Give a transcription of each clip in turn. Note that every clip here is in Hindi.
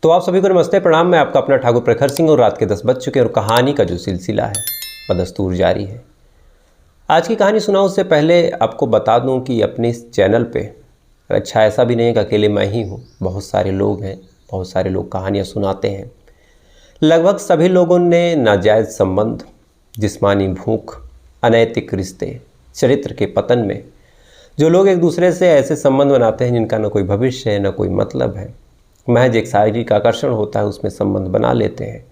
तो आप सभी को नमस्ते प्रणाम। मैं आपका अपना ठाकुर प्रखर सिंह और रात के 10 बज चुके हैं और कहानी का जो सिलसिला है बदस्तूर जारी है। आज की कहानी सुनाऊं उससे पहले आपको बता दूं कि अपने इस चैनल पे अच्छा ऐसा भी नहीं है कि अकेले मैं ही हूँ, बहुत सारे लोग हैं, बहुत सारे लोग कहानियाँ सुनाते हैं। लगभग सभी लोगों ने नाजायज़ संबंध, जिस्मानी भूख, अनैतिक रिश्ते, चरित्र के पतन में जो लोग एक दूसरे से ऐसे संबंध बनाते हैं जिनका न कोई भविष्य है न कोई मतलब है, महज एक शारीरिक आकर्षण होता है, उसमें संबंध बना लेते हैं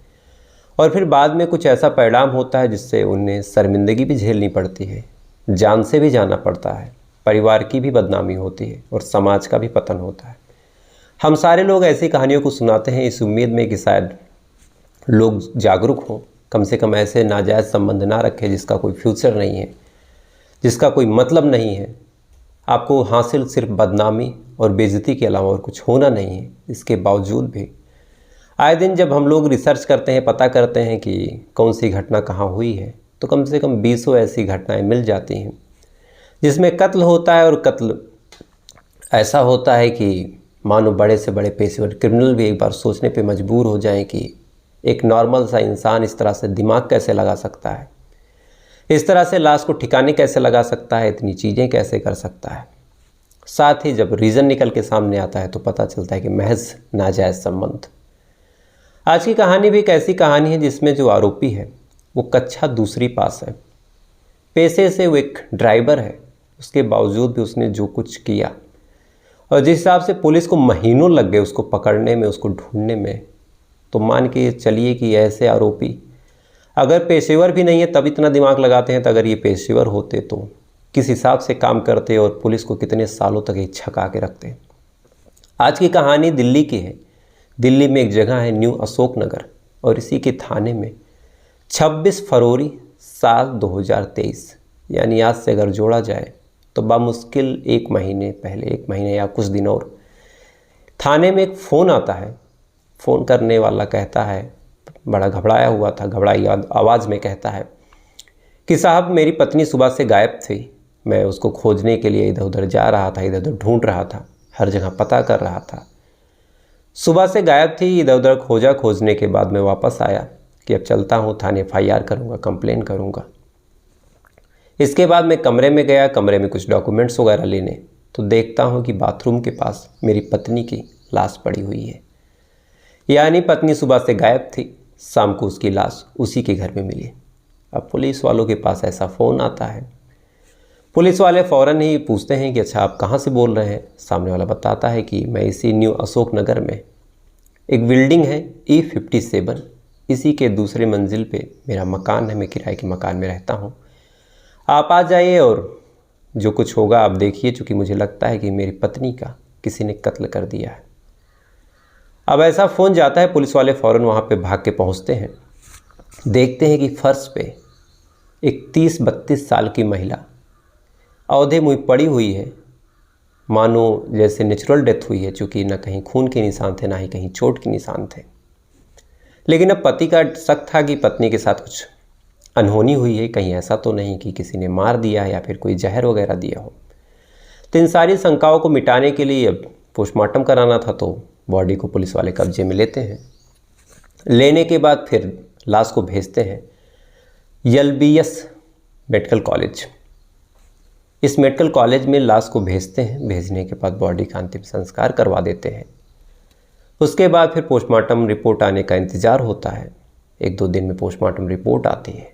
और फिर बाद में कुछ ऐसा परिणाम होता है जिससे उन्हें शर्मिंदगी भी झेलनी पड़ती है, जान से भी जाना पड़ता है, परिवार की भी बदनामी होती है और समाज का भी पतन होता है। हम सारे लोग ऐसी कहानियों को सुनाते हैं इस उम्मीद में कि शायद लोग जागरूक हों, कम से कम ऐसे नाजायज़ संबंध ना रखें जिसका कोई फ्यूचर नहीं है, जिसका कोई मतलब नहीं है। आपको हासिल सिर्फ बदनामी और बेइज्जती के अलावा और कुछ होना नहीं है। इसके बावजूद भी आए दिन जब हम लोग रिसर्च करते हैं, पता करते हैं कि कौन सी घटना कहाँ हुई है, तो कम से कम 20 ऐसी घटनाएं मिल जाती हैं जिसमें कत्ल होता है। और कत्ल ऐसा होता है कि मानो बड़े से बड़े पेशेवर क्रिमिनल भी एक बार सोचने पे मजबूर हो जाएं कि एक नॉर्मल सा इंसान इस तरह से दिमाग कैसे लगा सकता है, इस तरह से लाश को ठिकाने कैसे लगा सकता है, इतनी चीज़ें कैसे कर सकता है। साथ ही जब रीज़न निकल के सामने आता है तो पता चलता है कि महज नाजायज़ संबंध। आज की कहानी भी एक ऐसी कहानी है जिसमें जो आरोपी है वो कक्षा दूसरी पास है, पेशे से वो एक ड्राइवर है, उसके बावजूद भी उसने जो कुछ किया और जिस हिसाब से पुलिस को महीनों लग गए उसको पकड़ने में, उसको ढूंढने में, तो मान के चलिए कि ऐसे आरोपी अगर पेशेवर भी नहीं है तब इतना दिमाग लगाते हैं, तो अगर ये पेशेवर होते तो किस हिसाब से काम करते और पुलिस को कितने सालों तक ये छका के रखते। आज की कहानी दिल्ली की है। दिल्ली में एक जगह है न्यू अशोक नगर और इसी के थाने में 26 फरवरी साल 2023 यानी आज से अगर जोड़ा जाए तो बामुश्किल एक महीने या कुछ दिन और, थाने में एक फ़ोन आता है। फ़ोन करने वाला कहता है, बड़ा घबराया हुआ था, घबराई आवाज़ में कहता है कि साहब मेरी पत्नी सुबह से गायब थी, मैं उसको खोजने के लिए इधर उधर जा रहा था, इधर उधर ढूंढ रहा था, हर जगह पता कर रहा था। सुबह से गायब थी, इधर उधर खोजने के बाद मैं वापस आया कि अब चलता हूँ थाने FIR करूँगा, कंप्लेन करूँगा। इसके बाद मैं कमरे में गया, कमरे में कुछ डॉक्यूमेंट्स वगैरह लेने, तो देखता हूँ कि बाथरूम के पास मेरी पत्नी की लाश पड़ी हुई है। यानी पत्नी सुबह से गायब थी, शाम को उसकी लाश उसी के घर में मिली। अब पुलिस वालों के पास ऐसा फ़ोन आता है, पुलिस वाले फ़ौरन ही पूछते हैं कि अच्छा आप कहाँ से बोल रहे हैं। सामने वाला बताता है कि मैं इसी न्यू अशोक नगर में एक बिल्डिंग है E57, इसी के दूसरे मंजिल पे मेरा मकान है, मैं किराए के मकान में रहता हूँ, आप आ जाइए और जो कुछ होगा आप देखिए, चूँकि मुझे लगता है कि मेरी पत्नी का किसी ने कत्ल कर दिया है। अब ऐसा फ़ोन जाता है, पुलिस वाले फ़ौरन वहाँ पे भाग के पहुँचते हैं, देखते हैं कि फर्श पे एक 30-32 साल की महिला औंधे मुँह पड़ी हुई है, मानो जैसे नेचुरल डेथ हुई है, चूँकि न कहीं खून के निशान थे ना ही कहीं चोट के निशान थे। लेकिन अब पति का शक था कि पत्नी के साथ कुछ अनहोनी हुई है, कहीं ऐसा तो नहीं कि किसी ने मार दिया है या फिर कोई जहर वगैरह दिया हो। तो इन सारी शंकाओं को मिटाने के लिए अब पोस्टमार्टम कराना था, तो बॉडी को पुलिस वाले कब्जे में लेते हैं। लेने के बाद फिर लाश को भेजते हैं LBS मेडिकल कॉलेज। इस मेडिकल कॉलेज में लाश को भेजते हैं, भेजने के बाद बॉडी का अंतिम संस्कार करवा देते हैं। उसके बाद फिर पोस्टमार्टम रिपोर्ट आने का इंतज़ार होता है। 1-2 दिन में पोस्टमार्टम रिपोर्ट आती है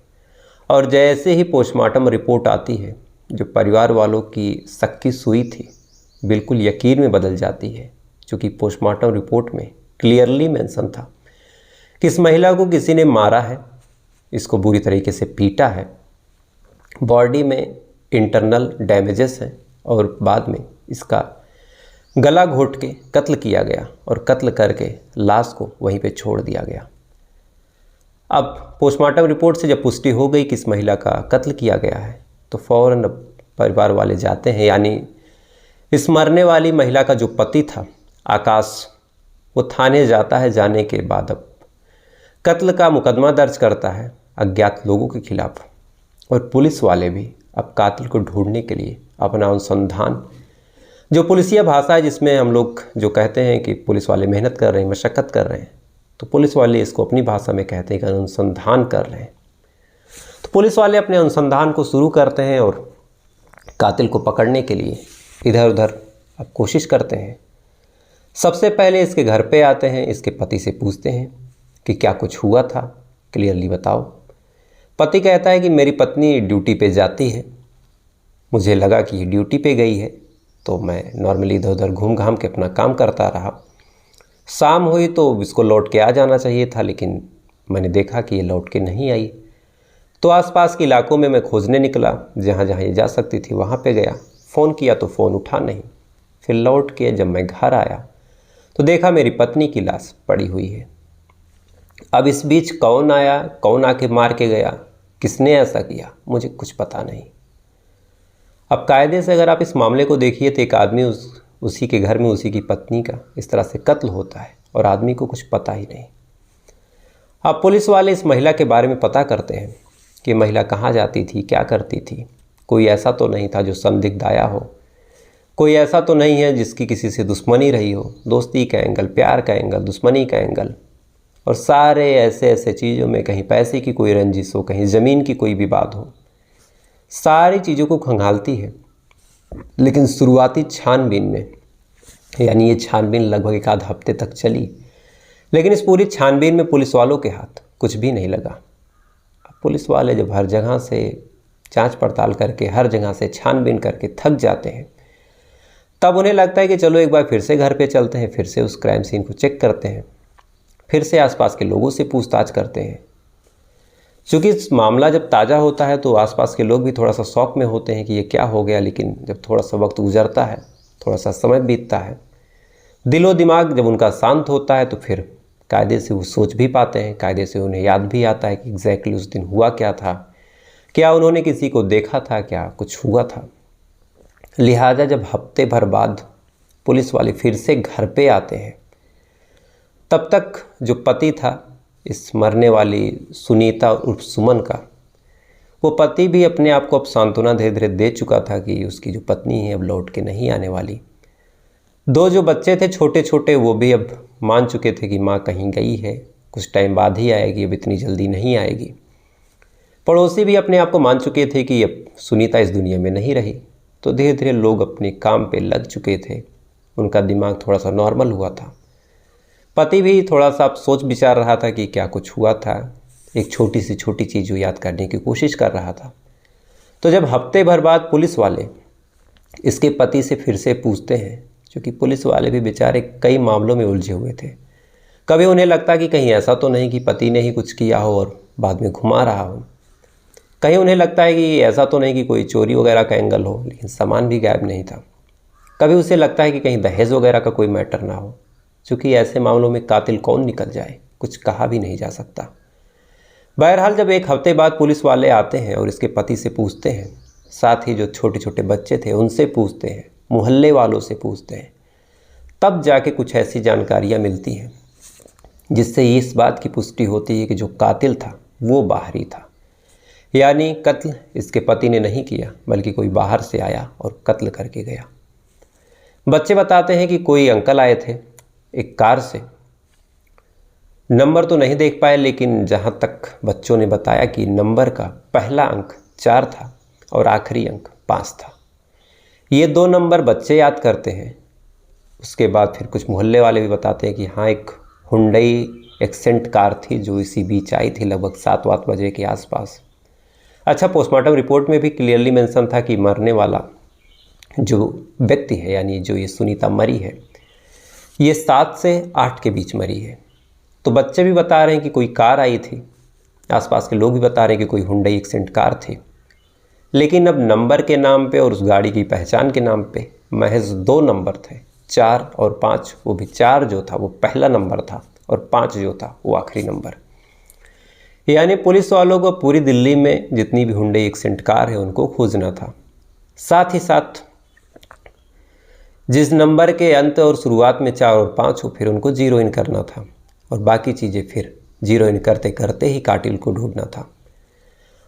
और जैसे ही पोस्टमार्टम रिपोर्ट आती है, जो परिवार वालों की शक की सुई थी बिल्कुल यकीन में बदल जाती है, क्योंकि पोस्टमार्टम रिपोर्ट में क्लियरली मेंशन था कि इस महिला को किसी ने मारा है, इसको बुरी तरीके से पीटा है, बॉडी में इंटरनल डैमेजेस हैं और बाद में इसका गला घोट के कत्ल किया गया और कत्ल करके लाश को वहीं पे छोड़ दिया गया। अब पोस्टमार्टम रिपोर्ट से जब पुष्टि हो गई कि इस महिला का कत्ल किया गया है, तो फ़ौरन परिवार वाले जाते हैं, यानी इस मरने वाली महिला का जो पति था आकाश, वो थाने जाता है। जाने के बाद अब कत्ल का मुकदमा दर्ज करता है अज्ञात लोगों के खिलाफ और पुलिस वाले भी अब कातिल को ढूंढने के लिए अपना अनुसंधान जो पुलिसिया भाषा है जिसमें हम लोग जो कहते हैं कि पुलिस वाले मेहनत कर रहे हैं, मशक्क़त कर रहे हैं, तो पुलिस वाले इसको अपनी भाषा में कहते हैं कि अनुसंधान कर रहे हैं। तो पुलिस वाले अपने अनुसंधान को शुरू करते हैं और कातिल को पकड़ने के लिए इधर उधर अब कोशिश करते हैं। सबसे पहले इसके घर पे आते हैं, इसके पति से पूछते हैं कि क्या कुछ हुआ था, क्लियरली बताओ। पति कहता है कि मेरी पत्नी ड्यूटी पे जाती है, मुझे लगा कि ये ड्यूटी पे गई है तो मैं नॉर्मली इधर उधर घूम घाम के अपना काम करता रहा। शाम हुई तो इसको लौट के आ जाना चाहिए था, लेकिन मैंने देखा कि ये लौट के नहीं आई। तो आसपास के इलाकों में मैं खोजने निकला, जहाँ जहाँ ये जा सकती थी वहाँ पे गया। फ़ोन किया तो फ़ोन उठा नहीं। फिर लौट के जब मैं घर आया तो देखा मेरी पत्नी की लाश पड़ी हुई है। अब इस बीच कौन आया, कौन आके मार के गया, किसने ऐसा किया, मुझे कुछ पता नहीं। अब कायदे से अगर आप इस मामले को देखिए तो एक आदमी उसी के घर में उसी की पत्नी का इस तरह से कत्ल होता है और आदमी को कुछ पता ही नहीं। अब पुलिस वाले इस महिला के बारे में पता करते हैं कि महिला कहाँ जाती थी, क्या करती थी। कोई ऐसा तो नहीं था जो संदिग्ध आया हो, कोई ऐसा तो नहीं है जिसकी किसी से दुश्मनी रही हो, दोस्ती का एंगल, प्यार का एंगल, दुश्मनी का एंगल, और सारे ऐसे ऐसे चीज़ों में कहीं पैसे की कोई रंजिश हो, कहीं ज़मीन की कोई विवाद हो, सारी चीज़ों को खंगालती है। लेकिन शुरुआती छानबीन में, यानी ये छानबीन लगभग एक आध हफ्ते तक चली, लेकिन इस पूरी छानबीन में पुलिस वालों के हाथ कुछ भी नहीं लगा। पुलिस वाले जब हर जगह से जांच पड़ताल करके, हर जगह से छानबीन करके थक जाते हैं, तब उन्हें लगता है कि चलो एक बार फिर से घर पे चलते हैं, फिर से उस क्राइम सीन को चेक करते हैं, फिर से आसपास के लोगों से पूछताछ करते हैं। क्योंकि इस मामला जब ताज़ा होता है तो आसपास के लोग भी थोड़ा सा शौक में होते हैं कि ये क्या हो गया। लेकिन जब थोड़ा सा वक्त गुजरता है, थोड़ा सा समय बीतता है, दिलो दिमाग जब उनका शांत होता है, तो फिर कायदे से वो सोच भी पाते हैं, कायदे से उन्हें याद भी आता है कि एग्जैक्टली उस दिन हुआ क्या था, क्या उन्होंने किसी को देखा था, क्या कुछ हुआ था। लिहाजा जब हफ्ते भर बाद पुलिस वाले फिर से घर पे आते हैं, तब तक जो पति था इस मरने वाली सुनीता उर्फ सुमन का, वो पति भी अपने आप को अब सांत्वना धीरे धीरे दे चुका था कि उसकी जो पत्नी है अब लौट के नहीं आने वाली। दो जो बच्चे थे छोटे छोटे, वो भी अब मान चुके थे कि माँ कहीं गई है, कुछ टाइम बाद ही आएगी, अब इतनी जल्दी नहीं आएगी। पड़ोसी भी अपने आप को मान चुके थे कि अब सुनीता इस दुनिया में नहीं रही। तो धीरे धीरे लोग अपने काम पे लग चुके थे, उनका दिमाग थोड़ा सा नॉर्मल हुआ था। पति भी थोड़ा सा अब सोच विचार रहा था कि क्या कुछ हुआ था, एक छोटी सी छोटी चीज़ जो याद करने की कोशिश कर रहा था। तो जब हफ्ते भर बाद पुलिस वाले इसके पति से फिर से पूछते हैं, क्योंकि पुलिस वाले भी बेचारे कई मामलों में उलझे हुए थे। कभी उन्हें लगता कि कहीं ऐसा तो नहीं कि पति ने ही कुछ किया हो और बाद में घुमा रहा हो, कहीं उन्हें लगता है कि ऐसा तो नहीं कि कोई चोरी वगैरह का एंगल हो, लेकिन सामान भी गायब नहीं था। कभी उसे लगता है कि कहीं दहेज वगैरह का कोई मैटर ना हो, क्योंकि ऐसे मामलों में कातिल कौन निकल जाए कुछ कहा भी नहीं जा सकता। बहरहाल जब एक हफ्ते बाद पुलिस वाले आते हैं और इसके पति से पूछते हैं, साथ ही जो छोटे छोटे बच्चे थे उनसे पूछते हैं, मोहल्ले वालों से पूछते हैं, तब जाके कुछ ऐसी जानकारियाँ मिलती हैं जिससे इस बात की पुष्टि होती है कि जो कातिल था वो बाहरी था। यानी कत्ल इसके पति ने नहीं किया, बल्कि कोई बाहर से आया और कत्ल करके गया। बच्चे बताते हैं कि कोई अंकल आए थे एक कार से, नंबर तो नहीं देख पाए, लेकिन जहाँ तक बच्चों ने बताया कि नंबर का पहला अंक 4 था और आखिरी अंक 5 था। ये 2 नंबर बच्चे याद करते हैं। उसके बाद फिर कुछ मोहल्ले वाले भी बताते हैं कि हाँ, एक हुंडई एक्सेंट कार थी जो इसी बीच आई थी लगभग 7-8 बजे के आसपास। अच्छा, पोस्टमार्टम रिपोर्ट में भी क्लियरली मेंशन था कि मरने वाला जो व्यक्ति है, यानी जो ये सुनीता मरी है, ये 7 से 8 के बीच मरी है। तो बच्चे भी बता रहे हैं कि कोई कार आई थी, आसपास के लोग भी बता रहे हैं कि कोई हुंडई एक्सेंट कार थी, लेकिन अब नंबर के नाम पे और उस गाड़ी की पहचान के नाम पे महज 2 नंबर थे, 4 और 5। वो भी 4 जो था वो पहला नंबर था और 5 जो था वो आखिरी नंबर। यानी पुलिस वालों को पूरी दिल्ली में जितनी भी हुंडई एक्सेंट कार है उनको खोजना था। साथ ही साथ जिस नंबर के अंत और शुरुआत में 4 और 5 हो, फिर उनको जीरो इन करना था और बाकी चीज़ें फिर जीरो इन करते करते ही कातिल को ढूंढना था।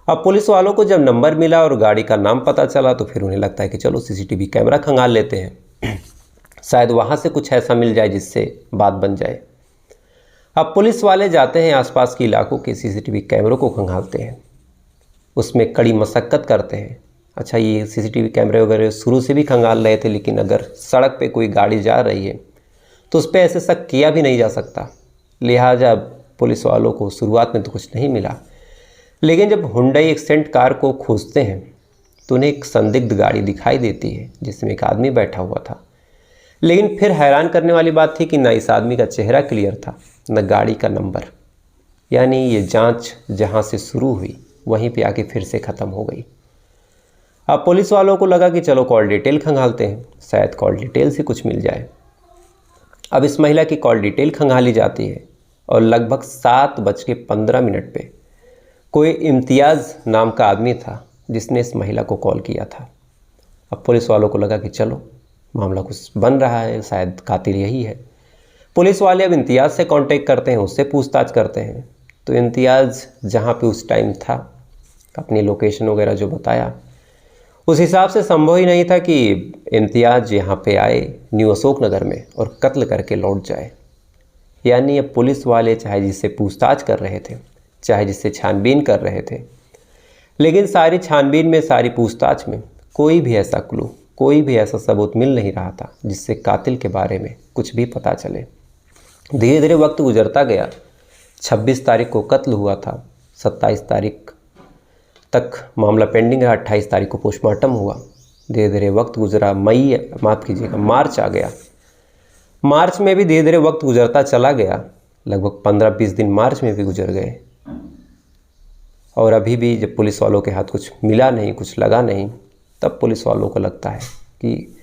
अब पुलिस वालों को जब नंबर मिला और गाड़ी का नाम पता चला तो फिर उन्हें लगता है कि चलो सीसीटीवी कैमरा खंगाल लेते हैं। शायद वहाँ से कुछ ऐसा मिल जाए जिससे बात बन जाए। अब पुलिस वाले जाते हैं आसपास के इलाकों के सीसीटीवी कैमरों को खंगालते हैं, उसमें कड़ी मशक्क़त करते हैं। अच्छा, ये सीसीटीवी कैमरे वगैरह शुरू से भी खंगाल रहे थे, लेकिन अगर सड़क पे कोई गाड़ी जा रही है तो उस पर ऐसे शक किया भी नहीं जा सकता। लिहाजा पुलिस वालों को शुरुआत में तो कुछ नहीं मिला, लेकिन जब हुंडई एक्सेंट कार को खोजते हैं तो उन्हें एक संदिग्ध गाड़ी दिखाई देती है जिसमें एक आदमी बैठा हुआ था। लेकिन फिर हैरान करने वाली बात थी कि न इस आदमी का चेहरा क्लियर था, न गाड़ी का नंबर। यानी ये जांच जहां से शुरू हुई वहीं पे आके फिर से ख़त्म हो गई। अब पुलिस वालों को लगा कि चलो कॉल डिटेल खंगालते हैं, शायद कॉल डिटेल से कुछ मिल जाए। अब इस महिला की कॉल डिटेल खंगाली जाती है और लगभग 7:15 पे कोई इम्तियाज़ नाम का आदमी था जिसने इस महिला को कॉल किया था। अब पुलिस वालों को लगा कि चलो मामला कुछ बन रहा है, शायद कातिल यही है। पुलिस वाले अब इम्तियाज़ से कांटेक्ट करते हैं, उससे पूछताछ करते हैं। तो इम्तियाज़ जहाँ पे उस टाइम था, अपनी लोकेशन वगैरह जो बताया, उस हिसाब से संभव ही नहीं था कि इम्तियाज़ यहाँ पे आए न्यू अशोक नगर में और कत्ल करके लौट जाए। यानी अब पुलिस वाले चाहे जिससे पूछताछ कर रहे थे, चाहे जिससे छानबीन कर रहे थे, लेकिन सारी छानबीन में, सारी पूछताछ में कोई भी ऐसा क्लू, कोई भी ऐसा सबूत मिल नहीं रहा था जिससे कातिल के बारे में कुछ भी पता चले। धीरे धीरे वक्त गुजरता गया। 26 तारीख को कत्ल हुआ था, 27 तारीख तक मामला पेंडिंग रहा, 28 तारीख को पोस्टमार्टम हुआ। धीरे धीरे वक्त गुजरा, मार्च आ गया। मार्च में भी धीरे धीरे वक्त गुजरता चला गया। लगभग 15-20 दिन मार्च में भी गुजर गए और अभी भी जब पुलिस वालों के हाथ कुछ मिला नहीं, कुछ लगा नहीं, तब पुलिस वालों को लगता है कि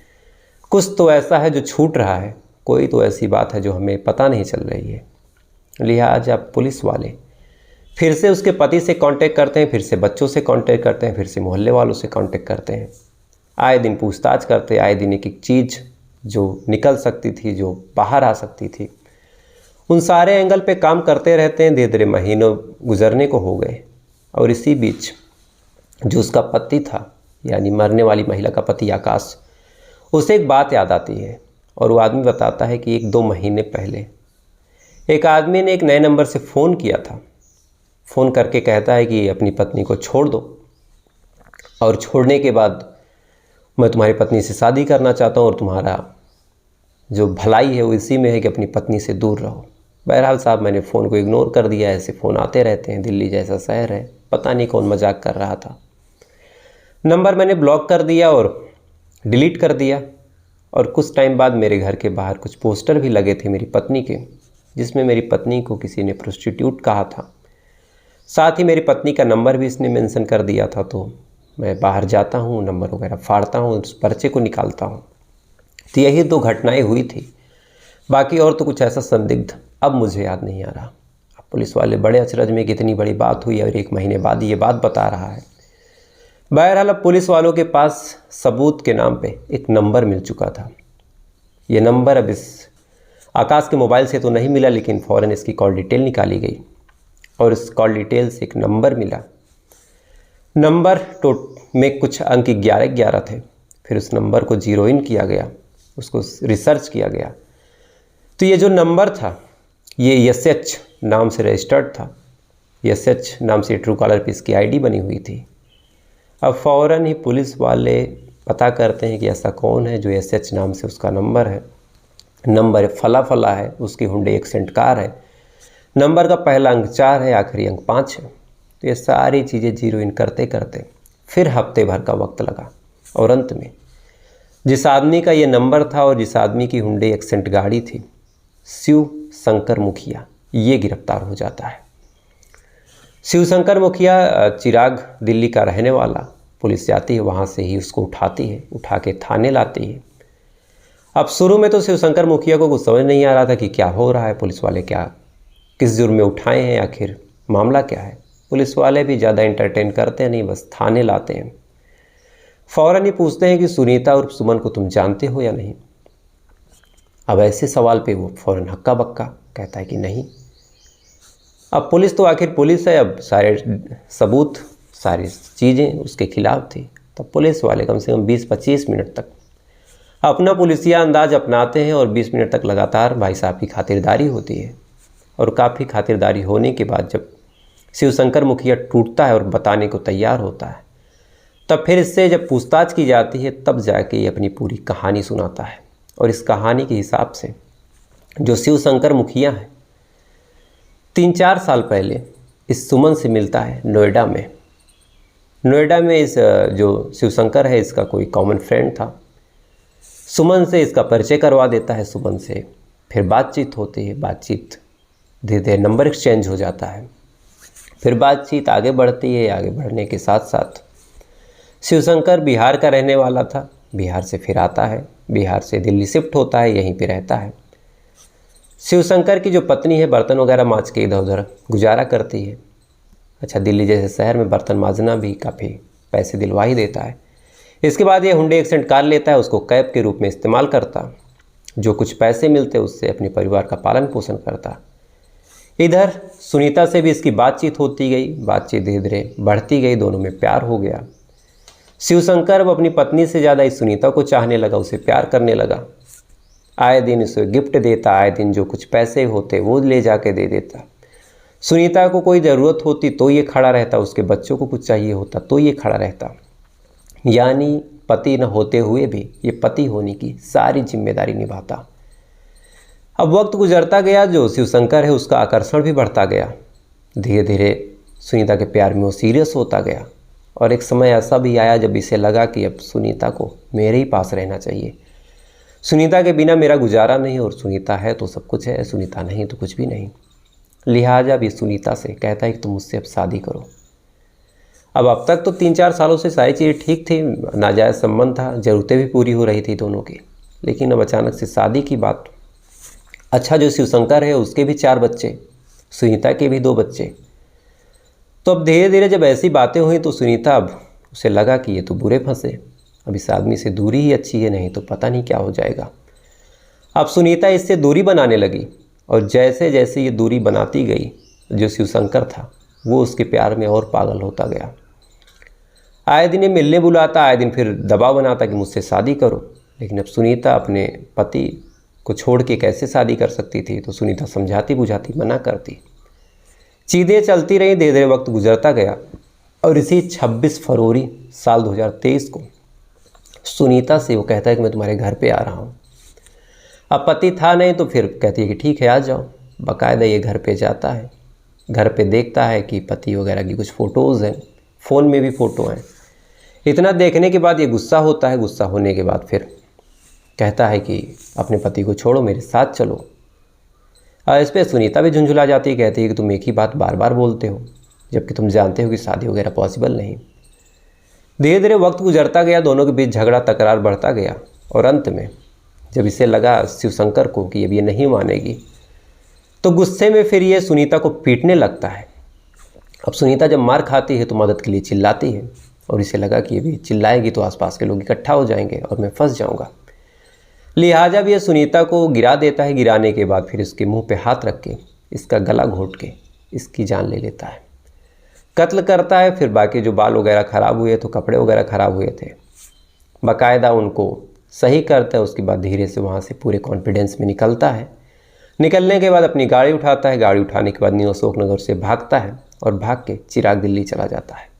कुछ तो ऐसा है जो छूट रहा है, कोई तो ऐसी बात है जो हमें पता नहीं चल रही है। लिहाजा पुलिस वाले फिर से उसके पति से कांटेक्ट करते हैं, फिर से बच्चों से कांटेक्ट करते हैं, फिर से मोहल्ले वालों से कांटेक्ट करते हैं। आए दिन पूछताछ करते, आए दिन एक एक चीज़ जो निकल सकती थी, जो बाहर आ सकती थी, उन सारे एंगल पे काम करते रहते हैं। धीरे धीरे महीनों गुजरने को हो गए और इसी बीच जो उसका पति था, यानी मरने वाली महिला का पति आकाश, उसे एक बात याद आती है और वो आदमी बताता है कि 1-2 महीने पहले एक आदमी ने एक नए नंबर से फ़ोन किया था। फ़ोन करके कहता है कि अपनी पत्नी को छोड़ दो और छोड़ने के बाद मैं तुम्हारी पत्नी से शादी करना चाहता हूँ और तुम्हारा जो भलाई है वो इसी में है कि अपनी पत्नी से दूर रहो। बहरहाल साहब, मैंने फ़ोन को इग्नोर कर दिया। ऐसे फ़ोन आते रहते हैं, दिल्ली जैसा शहर है, पता नहीं कौन मजाक कर रहा था। नंबर मैंने ब्लॉक कर दिया और डिलीट कर दिया। और कुछ टाइम बाद मेरे घर के बाहर कुछ पोस्टर भी लगे थे मेरी पत्नी के, जिसमें मेरी पत्नी को किसी ने प्रोस्टिट्यूट कहा था। साथ ही मेरी पत्नी का नंबर भी इसने मेंशन कर दिया था। तो मैं बाहर जाता हूँ, नंबर वगैरह फाड़ता हूँ, उस पर्चे को निकालता हूँ। तो यही 2 घटनाएं हुई थी, बाकी और तो कुछ ऐसा संदिग्ध अब मुझे याद नहीं आ रहा। अब पुलिस वाले बड़े अचरज में कि इतनी बड़ी बात हुई और 1 महीने बाद ये बात बता रहा है। बहरहाल अब पुलिस वालों के पास सबूत के नाम पे एक नंबर मिल चुका था। ये नंबर अब इस आकाश के मोबाइल से तो नहीं मिला, लेकिन फ़ौरन इसकी कॉल डिटेल निकाली गई और इस कॉल डिटेल से एक नंबर मिला। नंबर में कुछ अंक 11-11 थे। फिर उस नंबर को जीरो इन किया गया, उसको रिसर्च किया गया। तो ये जो नंबर था ये SH नाम से रजिस्टर्ड था। SH नाम से ट्रू कॉलर पे इसकी ID बनी हुई थी। अब फ़ौरन ही पुलिस वाले पता करते हैं कि ऐसा कौन है जो SH नाम से उसका नंबर है। नंबर फला है, उसकी हुंडई एक्सेंट कार है, नंबर का पहला अंक 4 है, आखिरी अंक 5 है। तो ये सारी चीज़ें जीरो इन करते करते फिर हफ्ते भर का वक्त लगा और अंत में जिस आदमी का ये नंबर था और जिस आदमी की हुंडई एक्सेंट गाड़ी थी, शिव शंकर मुखिया, ये गिरफ्तार हो जाता है। शिव शंकर मुखिया चिराग दिल्ली का रहने वाला। पुलिस जाती है, वहाँ से ही उसको उठाती है, उठा के थाने लाती है। अब शुरू में तो शिव शंकर मुखिया को कुछ समझ नहीं आ रहा था कि क्या हो रहा है, पुलिस वाले क्या किस जुर्म में उठाए हैं, आखिर मामला क्या है। पुलिस वाले भी ज़्यादा एंटरटेन करते नहीं, बस थाने लाते हैं। फ़ौरन ही पूछते हैं कि सुनीता और सुमन को तुम जानते हो या नहीं। अब ऐसे सवाल पे वो फ़ौरन हक्का बक्का कहता है कि नहीं। अब पुलिस तो आखिर पुलिस है, अब सारे सबूत, सारी चीज़ें उसके खिलाफ थी। तब पुलिस वाले कम से कम 20-25 मिनट तक अपना पुलिसिया अंदाज अपनाते हैं और 20 मिनट तक लगातार भाई साहब की खातिरदारी होती है। और काफ़ी खातिरदारी होने के बाद जब शिवशंकर मुखिया टूटता है और बताने को तैयार होता है, तब फिर इससे जब पूछताछ की जाती है तब जाके ये अपनी पूरी कहानी सुनाता है। और इस कहानी के हिसाब से जो शिवशंकर मुखिया है 3-4 साल पहले इस सुमन से मिलता है नोएडा में। नोएडा में इस जो शिवशंकर है इसका कोई कॉमन फ्रेंड था, सुमन से इसका परिचय करवा देता है। सुमन से फिर बातचीत होती है, बातचीत धीरे धीरे नंबर एक्सचेंज हो जाता है। फिर बातचीत आगे बढ़ती है। आगे बढ़ने के साथ साथ शिवशंकर बिहार का रहने वाला था, बिहार से फिर आता है, बिहार से दिल्ली शिफ्ट होता है, यहीं पे रहता है। शिवशंकर की जो पत्नी है बर्तन वगैरह मांज के इधर उधर गुजारा करती है। अच्छा, दिल्ली जैसे शहर में बर्तन मांजना भी काफ़ी पैसे दिलवा ही देता है। इसके बाद ये हुंडई एक्सेंट कार लेता है, उसको कैब के रूप में इस्तेमाल करता, जो कुछ पैसे मिलते उससे अपने परिवार का पालन पोषण करता। इधर सुनीता से भी इसकी बातचीत होती गई, बातचीत धीरे धीरे बढ़ती गई, दोनों में प्यार हो गया। शिवशंकर अब अपनी पत्नी से ज़्यादा इस सुनीता को चाहने लगा, उसे प्यार करने लगा। आए दिन उसे गिफ्ट देता, आए दिन जो कुछ पैसे होते वो ले जाके दे देता। सुनीता को कोई ज़रूरत होती तो ये खड़ा रहता, उसके बच्चों को कुछ चाहिए होता तो ये खड़ा रहता। यानी पति न होते हुए भी ये पति होने की सारी जिम्मेदारी निभाता। अब वक्त गुजरता गया, जो शिवशंकर है उसका आकर्षण भी बढ़ता गया। धीरे धीरे सुनीता के प्यार में वो सीरियस होता गया। और एक समय ऐसा भी आया जब इसे लगा कि अब सुनीता को मेरे ही पास रहना चाहिए। सुनीता के बिना मेरा गुजारा नहीं, और सुनीता है तो सब कुछ है, सुनीता नहीं तो कुछ भी नहीं। लिहाजा भी सुनीता से कहता है कि तुम मुझसे अब शादी करो। अब तक तो 3-4 सालों से सारी चीज़ें ठीक थी, नाजायज़ संबंध था, ज़रूरतें भी पूरी हो रही थी दोनों की। लेकिन अब अचानक से शादी की बात। अच्छा, जो शिवशंकर है उसके भी 4 बच्चे, सुनीता के भी 2 बच्चे। तो अब धीरे धीरे जब ऐसी बातें हुई तो सुनीता अब उसे लगा कि ये तो बुरे फंसे, अब इस आदमी से दूरी ही अच्छी है, नहीं तो पता नहीं क्या हो जाएगा। अब सुनीता इससे दूरी बनाने लगी, और जैसे जैसे ये दूरी बनाती गई, जो शिवशंकर था वो उसके प्यार में और पागल होता गया। आए दिन ये मिलने बुलाता, आए दिन फिर दबाव बनाता कि मुझसे शादी करो। लेकिन अब सुनीता अपने पति को छोड़ के कैसे शादी कर सकती थी, तो सुनीता समझाती बुझाती मना करती। चीज़ें चलती रहीं, धीरे धीरे वक्त गुजरता गया। और इसी 26 फरवरी साल 2023 को सुनीता से वो कहता है कि मैं तुम्हारे घर पे आ रहा हूँ। अब पति था नहीं तो फिर कहती है कि ठीक है आ जाओ। बाकायदा ये घर पे जाता है, घर पे देखता है कि पति वगैरह की कुछ फ़ोटोज़ हैं, फ़ोन में भी फ़ोटो हैं। इतना देखने के बाद ये गुस्सा होता है। गुस्सा होने के बाद फिर कहता है कि अपने पति को छोड़ो, मेरे साथ चलो। और इस पर सुनीता भी झुंझुला जाती है, कहती है कि तुम एक ही बात बार बार बोलते हो, जबकि तुम जानते हो कि शादी वगैरह पॉसिबल नहीं। धीरे धीरे वक्त गुजरता गया, दोनों के बीच झगड़ा तकरार बढ़ता गया। और अंत में जब इसे लगा शिवशंकर को कि अब ये नहीं मानेगी, तो गुस्से में फिर ये सुनीता को पीटने लगता है। अब सुनीता जब मार खाती है तो मदद के लिए चिल्लाती है, और इसे लगा कि ये भी चिल्लाएगी तो आसपास के लोग इकट्ठा हो जाएंगे और मैं फंस जाऊंगा। लिहाजा भी ये सुनीता को गिरा देता है। गिराने के बाद फिर इसके मुंह पे हाथ रख के इसका गला घोंट के इसकी जान ले लेता है, कत्ल करता है। फिर बाकी जो बाल वगैरह ख़राब हुए तो कपड़े वगैरह ख़राब हुए थे, बाकायदा उनको सही करता है। उसके बाद धीरे से वहाँ से पूरे कॉन्फिडेंस में निकलता है। निकलने के बाद अपनी गाड़ी उठाता है, गाड़ी उठाने के बाद न्यू अशोक नगर से भागता है और भाग के चिराग दिल्ली चला जाता है।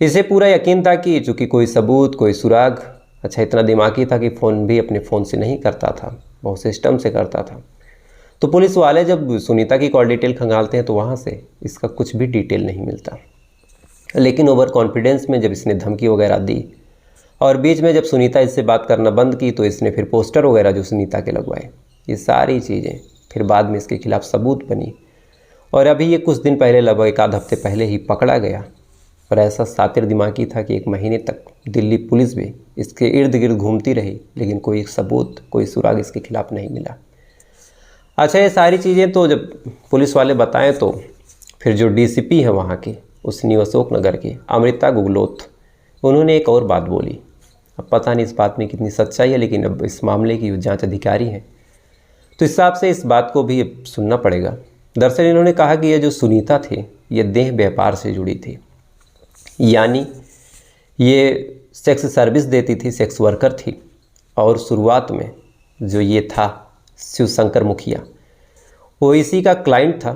इसे पूरा यकीन था कि चूँकि कोई सबूत, कोई सुराग, अच्छा इतना दिमागी था कि फ़ोन भी अपने फ़ोन से नहीं करता था, बहुत सिस्टम से करता था। तो पुलिस वाले जब सुनीता की कॉल डिटेल खंगालते हैं तो वहाँ से इसका कुछ भी डिटेल नहीं मिलता। लेकिन ओवर कॉन्फिडेंस में जब इसने धमकी वगैरह दी, और बीच में जब सुनीता इससे बात करना बंद की, तो इसने फिर पोस्टर वगैरह जो सुनीता के लगवाए, ये सारी चीज़ें फिर बाद में इसके खिलाफ़ सबूत बनी। और अभी ये कुछ दिन पहले, लगभग 1 हफ्ते पहले ही पकड़ा गया। और ऐसा सातिर दिमागी था कि 1 महीने तक दिल्ली पुलिस भी इसके इर्द गिर्द घूमती रही, लेकिन कोई सबूत, कोई सुराग इसके खिलाफ़ नहीं मिला। अच्छा, ये सारी चीज़ें तो जब पुलिस वाले बताएं तो फिर जो डीसीपी है वहाँ की, उस न्यू अशोक नगर की अमृता गुगलोथ, उन्होंने एक और बात बोली। अब पता नहीं इस बात में कितनी सच्चाई है, लेकिन अब इस मामले की जांच अधिकारी हैं तो इस हिसाब से इस बात को भी सुनना पड़ेगा। दरअसल इन्होंने कहा कि ये जो सुनीता थी ये देह व्यापार से जुड़ी थी, यानी ये सेक्स सर्विस देती थी, सेक्स वर्कर थी। और शुरुआत में जो ये था शिवशंकर मुखिया, वो इसी का क्लाइंट था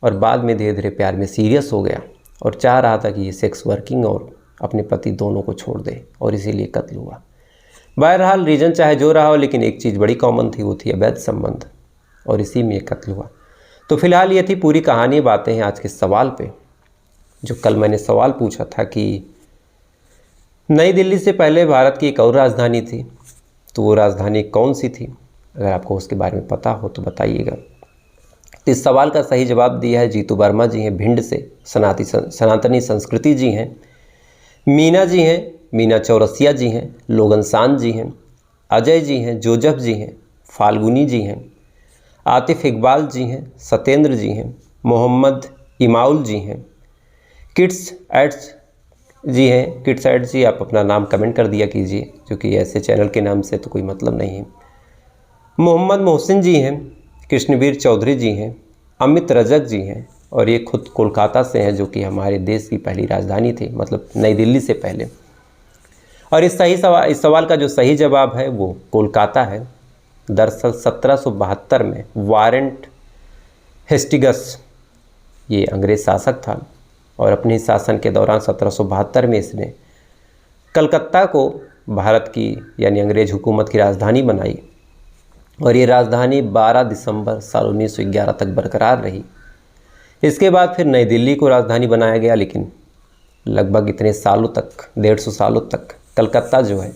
और बाद में धीरे धीरे प्यार में सीरियस हो गया और चाह रहा था कि ये सेक्स वर्किंग और अपने पति दोनों को छोड़ दे और इसीलिए कत्ल हुआ। बहरहाल रीज़न चाहे जो रहा हो, लेकिन एक चीज़ बड़ी कॉमन थी, वो थी अवैध संबंध, और इसी में कत्ल हुआ। तो फिलहाल ये थी पूरी कहानी। बातें हैं आज के सवाल पे, जो कल मैंने सवाल पूछा था कि नई दिल्ली से पहले भारत की एक और राजधानी थी, तो वो राजधानी कौन सी थी? अगर आपको उसके बारे में पता हो तो बताइएगा। तो इस सवाल का सही जवाब दिया है जीतू वर्मा जी हैं, भिंड से, सनातनी संस्कृति जी हैं, मीना जी हैं, मीना चौरसिया जी हैं, लोगन सान जी हैं, अजय जी हैं, जोजफ जी हैं, फाल्गुनी जी हैं, आतिफ इकबाल जी हैं, सत्येंद्र जी हैं, मोहम्मद इमाउल जी हैं, किड्स एड्स जी हैं। किड्स एड्स जी, आप अपना नाम कमेंट कर दिया कीजिए, क्योंकि ऐसे चैनल के नाम से तो कोई मतलब नहीं है। मोहम्मद मोहसिन जी हैं, कृष्णवीर चौधरी जी हैं, अमित रजक जी हैं, और ये खुद कोलकाता से हैं, जो कि हमारे देश की पहली राजधानी थी, मतलब नई दिल्ली से पहले। और इस सवाल का जो सही जवाब है वो कोलकाता है। दरअसल 1772 में वारेंट हेस्टिंग्स, ये अंग्रेज़ शासक था, और अपने शासन के दौरान 1772 में इसने कलकत्ता को भारत की यानी अंग्रेज़ हुकूमत की राजधानी बनाई, और ये राजधानी 12 दिसंबर साल 1911 तक बरकरार रही। इसके बाद फिर नई दिल्ली को राजधानी बनाया गया, लेकिन लगभग इतने सालों तक, 150 सालों तक कलकत्ता जो है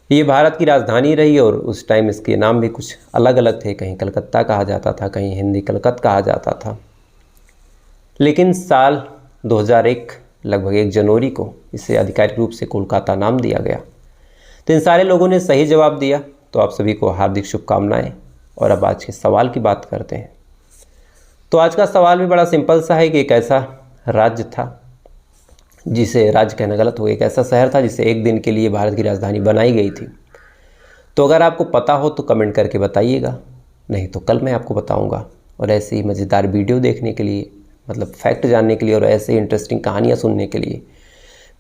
ये भारत की राजधानी रही। और उस टाइम इसके नाम भी कुछ अलग अलग थे, कहीं कलकत्ता कहा जाता था, कहीं हिंदी कलकत्ता कहा जाता था। लेकिन साल 2001 लगभग 1 जनवरी को इसे आधिकारिक रूप से कोलकाता नाम दिया गया। तो इन सारे लोगों ने सही जवाब दिया, तो आप सभी को हार्दिक शुभकामनाएं। और अब आज के सवाल की बात करते हैं। तो आज का सवाल भी बड़ा सिंपल सा है कि एक ऐसा राज्य था, जिसे राज्य कहना गलत हो, एक ऐसा शहर था जिसे एक दिन के लिए भारत की राजधानी बनाई गई थी। तो अगर आपको पता हो तो कमेंट करके बताइएगा, नहीं तो कल मैं आपको बताऊंगा। और ऐसे ही मज़ेदार वीडियो देखने के लिए, मतलब फैक्ट जानने के लिए, और ऐसे ही इंटरेस्टिंग कहानियाँ सुनने के लिए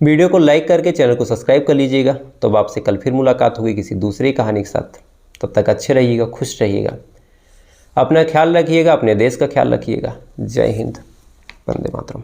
वीडियो को लाइक करके चैनल को सब्सक्राइब कर लीजिएगा। तो अब आपसे कल फिर मुलाकात होगी किसी दूसरी कहानी के साथ। तब तक अच्छे रहिएगा, खुश रहिएगा, अपना ख्याल रखिएगा, अपने देश का ख्याल रखिएगा। जय हिंद, वंदे मातरम।